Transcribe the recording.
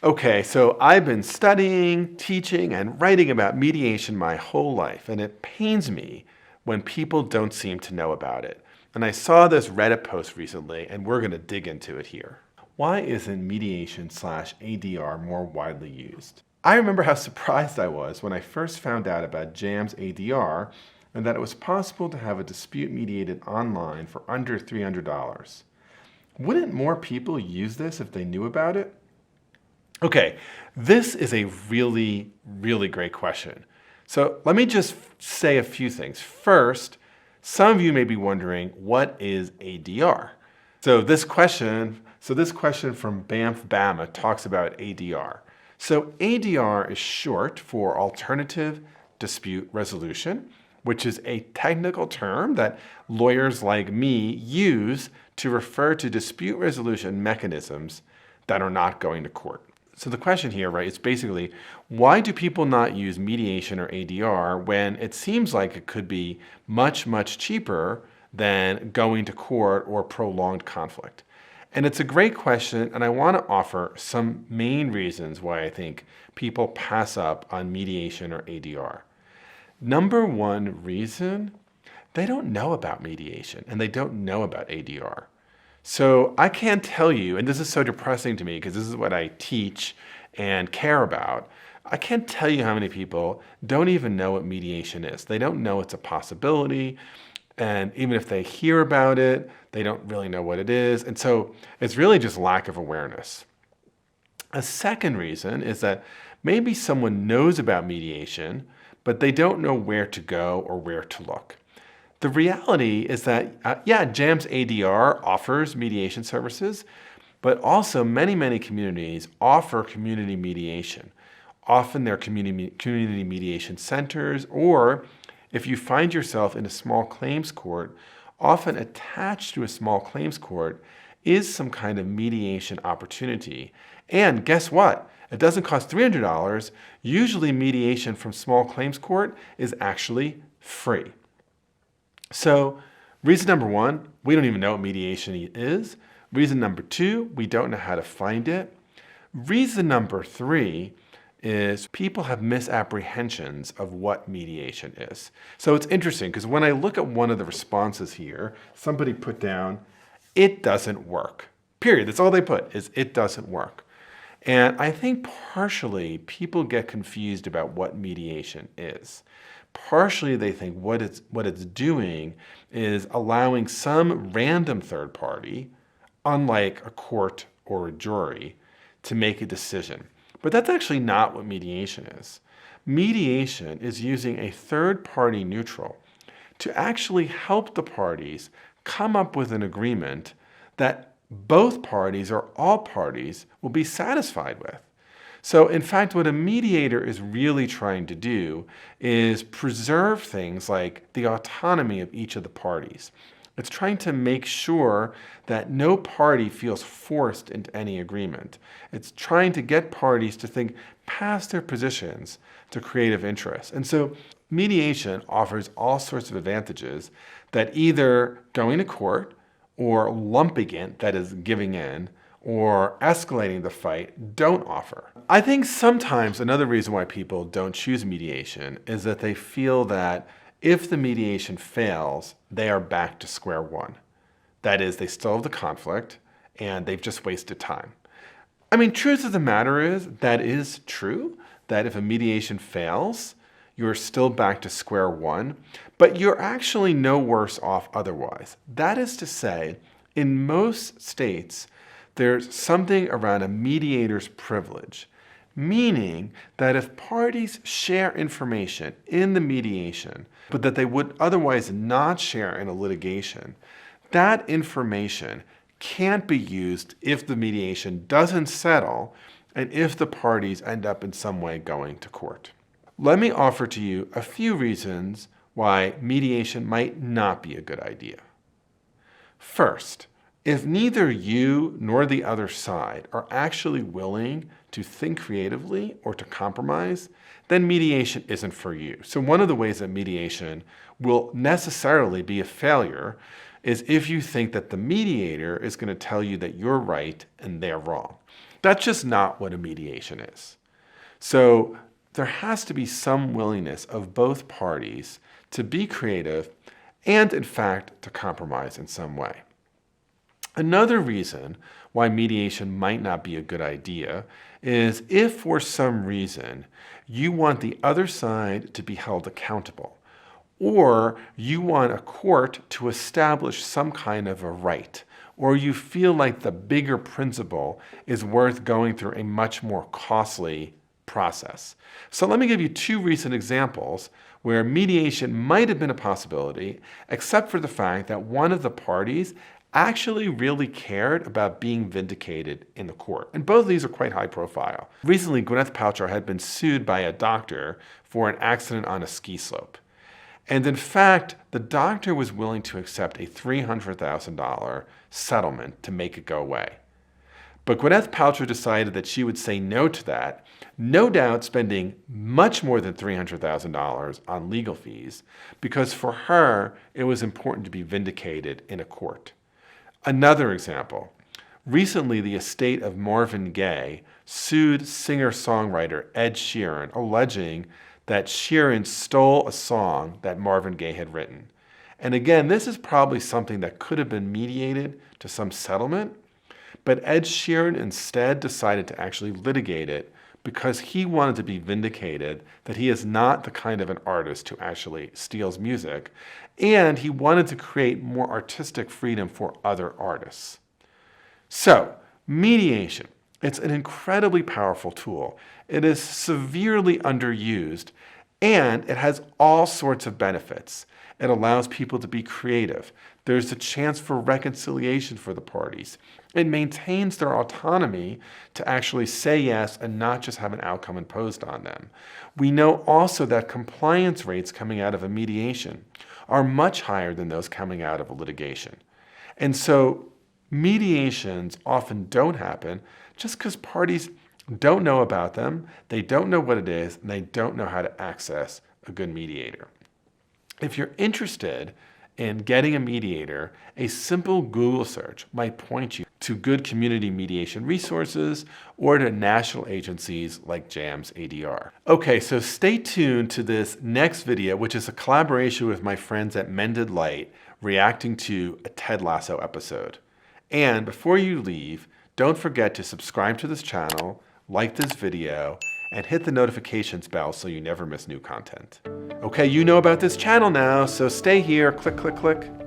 Okay, so I've been studying, teaching, and writing about mediation my whole life, and it pains me when people don't seem to know about it. And I saw this Reddit post recently, and we're going to dig into it here. Why isn't mediation slash ADR more widely used? I remember how surprised I was when I first found out about JAM's ADR and that it was possible to have a dispute mediated online for under $300. Wouldn't more people use this if they knew about it? Okay, this is a really, really great question. So let me just say a few things. First, some of you may be wondering, what is ADR? So this question from Banff Bama talks about ADR. So ADR is short for Alternative Dispute Resolution, which is a technical term that lawyers like me use to refer to dispute resolution mechanisms that are not going to court. So the question here, right, is basically, why do people not use mediation or ADR when it seems like it could be much, much cheaper than going to court or prolonged conflict? And it's a great question, and I want to offer some main reasons why I think people pass up on mediation or ADR. Number one reason, they don't know about mediation and they don't know about ADR. So I can't tell you, and this is so depressing to me because this is what I teach and care about. I can't tell you how many people don't even know what mediation is. They don't know it's a possibility. And even if they hear about it, they don't really know what it is. And so it's really just lack of awareness. A second reason is that maybe someone knows about mediation, but they don't know where to go or where to look. The reality is that, JAM's ADR offers mediation services, but also many communities offer community mediation. Often they're community mediation centers, or if you find yourself in a small claims court, often attached to a small claims court is some kind of mediation opportunity. And guess what? It doesn't cost $300. Usually mediation from small claims court is actually free. So reason number one, we don't even know what mediation is. Reason number two, we don't know how to find it. Reason number three is people have misapprehensions of what mediation is. So it's interesting because when I look at one of the responses here, somebody put down, it doesn't work. Period. That's all they put is it doesn't work. And I think partially people get confused about what mediation is. Partially they think what it's doing is allowing some random third party, unlike a court or a jury, to make a decision. But that's actually not what mediation is. Mediation is using a third party neutral to actually help the parties come up with an agreement that both parties or all parties will be satisfied with. So in fact, what a mediator is really trying to do is preserve things like the autonomy of each of the parties. It's trying to make sure that no party feels forced into any agreement. It's trying to get parties to think past their positions to creative interests. And so mediation offers all sorts of advantages that either going to court or lumping it, that is giving in, or escalating the fight don't offer. I think sometimes another reason why people don't choose mediation is that they feel that if the mediation fails, they are back to square one. That is, they still have the conflict and they've just wasted time. I mean, truth of the matter is, that is true, that if a mediation fails, you're still back to square one, but you're actually no worse off otherwise. That is to say, in most states, there's something around a mediator's privilege, meaning that if parties share information in the mediation, but that they would otherwise not share in a litigation, that information can't be used if the mediation doesn't settle and if the parties end up in some way going to court. Let me offer to you a few reasons why mediation might not be a good idea. First, if neither you nor the other side are actually willing to think creatively or to compromise, then mediation isn't for you. So one of the ways that mediation will necessarily be a failure is if you think that the mediator is going to tell you that you're right and they're wrong. That's just not what a mediation is. So there has to be some willingness of both parties to be creative and, in fact, to compromise in some way. Another reason why mediation might not be a good idea is if for some reason you want the other side to be held accountable, or you want a court to establish some kind of a right, or you feel like the bigger principle is worth going through a much more costly process. So let me give you two recent examples where mediation might have been a possibility, except for the fact that one of the parties actually really cared about being vindicated in the court. And both of these are quite high profile. Recently, Gwyneth Paltrow had been sued by a doctor for an accident on a ski slope. And in fact, the doctor was willing to accept a $300,000 settlement to make it go away. But Gwyneth Paltrow decided that she would say no to that, no doubt spending much more than $300,000 on legal fees, because for her, it was important to be vindicated in a court. Another example, recently the estate of Marvin Gaye sued singer-songwriter Ed Sheeran, alleging that Sheeran stole a song that Marvin Gaye had written. And again, this is probably something that could have been mediated to some settlement, but Ed Sheeran instead decided to actually litigate it because he wanted to be vindicated that he is not the kind of an artist who actually steals music, and he wanted to create more artistic freedom for other artists. So, mediation. It's an incredibly powerful tool. It is severely underused, and it has all sorts of benefits. It allows people to be creative. There's a chance for reconciliation for the parties. It maintains their autonomy to actually say yes and not just have an outcome imposed on them. We know also that compliance rates coming out of a mediation are much higher than those coming out of a litigation. And so mediations often don't happen just because parties don't know about them, they don't know what it is, and they don't know how to access a good mediator. If you're interested in getting a mediator, a simple Google search might point you to good community mediation resources or to national agencies like JAMS ADR. Okay, so stay tuned to this next video, which is a collaboration with my friends at Mended Light reacting to a Ted Lasso episode. And before you leave, don't forget to subscribe to this channel, like this video, and hit the notifications bell so you never miss new content. Okay, you know about this channel now, so stay here, click, click, click.